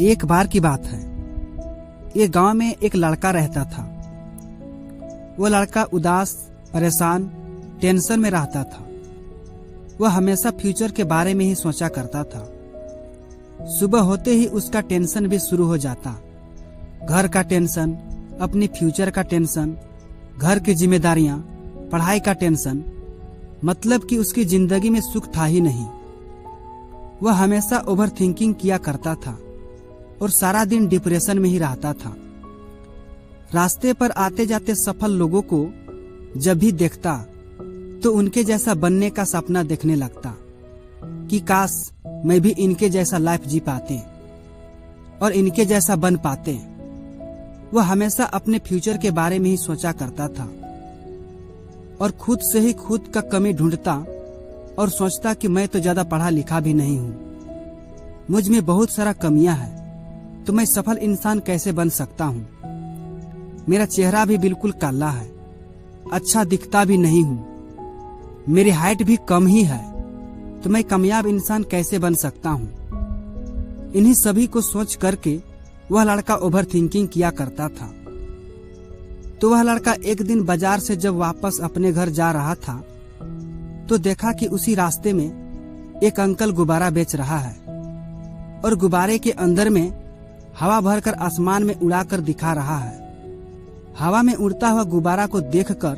एक बार की बात है, ये गांव में एक लड़का रहता था। वो लड़का उदास, परेशान, टेंशन में रहता था। वह हमेशा फ्यूचर के बारे में ही सोचा करता था। सुबह होते ही उसका टेंशन भी शुरू हो जाता। घर का टेंशन, अपनी फ्यूचर का टेंशन, घर की जिम्मेदारियां, पढ़ाई का टेंशन। मतलब कि उसकी जिंदगी में सुख था ही नहीं। वह हमेशा ओवर थिंकिंग किया करता था और सारा दिन डिप्रेशन में ही रहता था। रास्ते पर आते जाते सफल लोगों को जब भी देखता तो उनके जैसा बनने का सपना देखने लगता कि काश मैं भी इनके जैसा लाइफ जी पाते और इनके जैसा बन पाते। वह हमेशा अपने फ्यूचर के बारे में ही सोचा करता था और खुद से ही खुद का कमी ढूंढता और सोचता कि मैं तो ज्यादा पढ़ा लिखा भी नहीं हूँ, मुझ में बहुत सारा कमियां हैं, तो मैं सफल इंसान कैसे बन सकता हूँ। मेरा चेहरा भी बिल्कुल काला है, अच्छा दिखता भी नहीं हूँ, मेरी हाइट भी कम ही है, तो मैं कामयाब इंसान कैसे बन सकता हूँ। इन्हीं सभी को सोच करके वह लड़का ओवर थिंकिंग किया करता था। तो वह लड़का एक दिन बाजार से जब वापस अपने घर जा रहा था तो देखा कि उसी रास्ते में एक अंकल गुब्बारा बेच रहा है और गुब्बारे के अंदर में हवा भरकर आसमान में उड़ाकर दिखा रहा है। हवा में उड़ता हुआ गुब्बारा को देखकर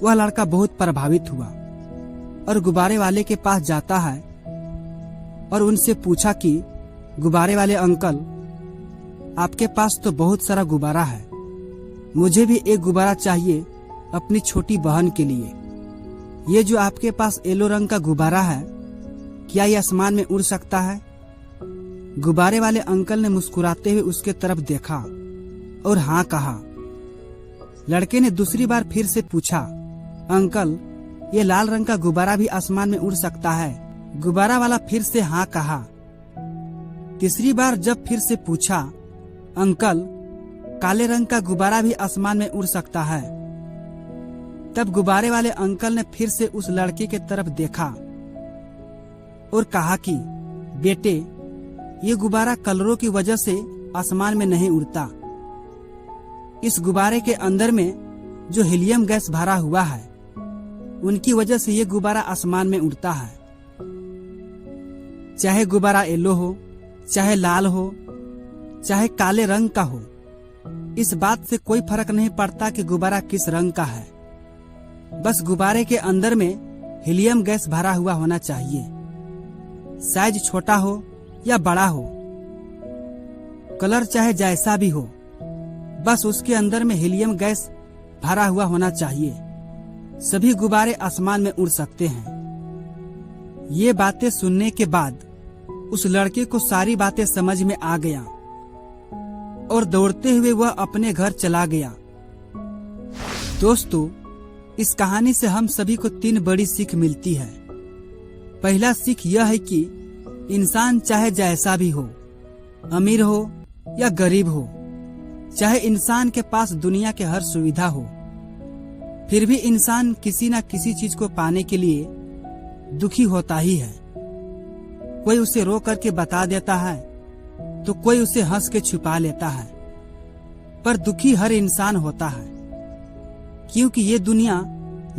वह लड़का बहुत प्रभावित हुआ और गुब्बारे वाले के पास जाता है और उनसे पूछा कि गुब्बारे वाले अंकल, आपके पास तो बहुत सारा गुब्बारा है, मुझे भी एक गुब्बारा चाहिए अपनी छोटी बहन के लिए। ये जो आपके पास येलो रंग का गुब्बारा है, क्या ये आसमान में उड़ सकता है? गुब्बारे वाले अंकल ने मुस्कुराते हुए उसके तरफ देखा और हाँ कहा। लड़के ने दूसरी बार फिर से पूछा, अंकल, ये लाल रंग का गुब्बारा भी आसमान में उड़ सकता है? गुब्बारा वाला फिर से हाँ कहा। तीसरी बार जब फिर से पूछा, अंकल, काले रंग का गुब्बारा भी आसमान में उड़ सकता है? तब गुब्बारे वाले अंकल ने फिर से उस लड़के के तरफ देखा और कहा कि बेटे, ये गुब्बारा कलरों की वजह से आसमान में नहीं उड़ता। इस गुब्बारे के अंदर में जो हीलियम गैस भरा हुआ है, उनकी वजह से ये गुब्बारा आसमान में उड़ता है। चाहे गुब्बारा येलो हो, चाहे लाल हो, चाहे काले रंग का हो, इस बात से कोई फर्क नहीं पड़ता कि गुब्बारा किस रंग का है। बस गुब्बारे के अंदर में हीलियम गैस भरा हुआ होना चाहिए। साइज छोटा हो या बड़ा हो, कलर चाहे जैसा भी हो, बस उसके अंदर में हीलियम गैस भरा हुआ होना चाहिए। सभी गुब्बारे आसमान में उड़ सकते हैं। ये बातें सुनने के बाद उस लड़के को सारी बातें समझ में आ गया और दौड़ते हुए वह अपने घर चला गया। दोस्तों, इस कहानी से हम सभी को 3 बड़ी सीख मिलती है। पहला सीख यह है कि इंसान चाहे जैसा भी हो, अमीर हो या गरीब हो, चाहे इंसान के पास दुनिया के हर सुविधा हो, फिर भी इंसान किसी न किसी चीज को पाने के लिए दुखी होता ही है। कोई उसे रो करके बता देता है तो कोई उसे हंस के छुपा लेता है, पर दुखी हर इंसान होता है, क्योंकि ये दुनिया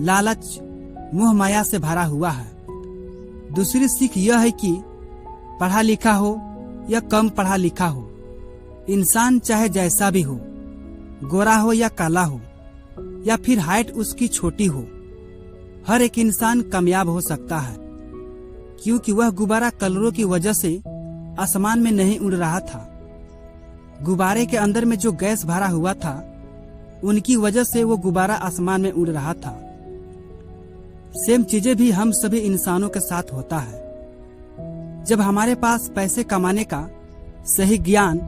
लालच, मोह माया से भरा हुआ है। दूसरी सीख यह है कि पढ़ा लिखा हो या कम पढ़ा लिखा हो, इंसान चाहे जैसा भी हो, गोरा हो या काला हो, या फिर हाइट उसकी छोटी हो, हर एक इंसान कामयाब हो सकता है, क्योंकि वह गुब्बारा कलरों की वजह से आसमान में नहीं उड़ रहा था। गुब्बारे के अंदर में जो गैस भरा हुआ था, उनकी वजह से वो गुब्बारा आसमान में उड़ रहा था। सेम चीजें भी हम सभी इंसानों के साथ होता है। जब हमारे पास पैसे कमाने का सही ज्ञान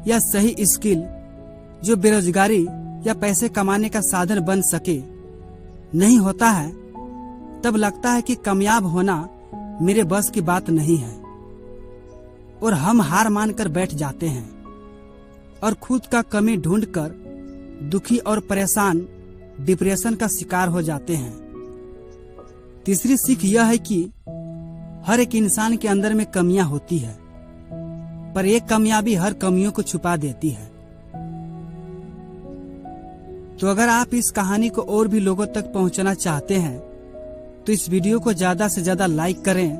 या सही स्किल जो बेरोजगारी या पैसे कमाने का साधन बन सके नहीं होता है, तब लगता है कि कामयाब होना मेरे बस की बात नहीं है और हम हार मानकर बैठ जाते हैं और खुद का कमी ढूंढकर दुखी और परेशान डिप्रेशन का शिकार हो जाते हैं। तीसरी सीख यह है कि हर एक इंसान के अंदर में कमियां होती है, पर एक कामयाबी हर कमियों को छुपा देती है। तो अगर आप इस कहानी को और भी लोगों तक पहुंचाना चाहते हैं तो इस वीडियो को ज्यादा से ज्यादा लाइक करें,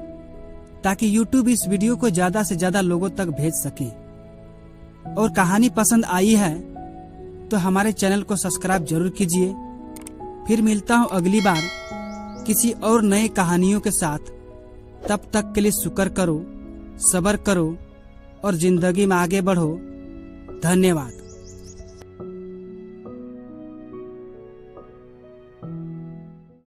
ताकि YouTube इस वीडियो को ज्यादा से ज्यादा लोगों तक भेज सके। और कहानी पसंद आई है तो हमारे चैनल को सब्सक्राइब जरूर कीजिए। फिर मिलता हूं अगली बार किसी और नए कहानियों के साथ। तब तक के लिए शुक्र करो, सब्र करो और जिंदगी में आगे बढ़ो। धन्यवाद।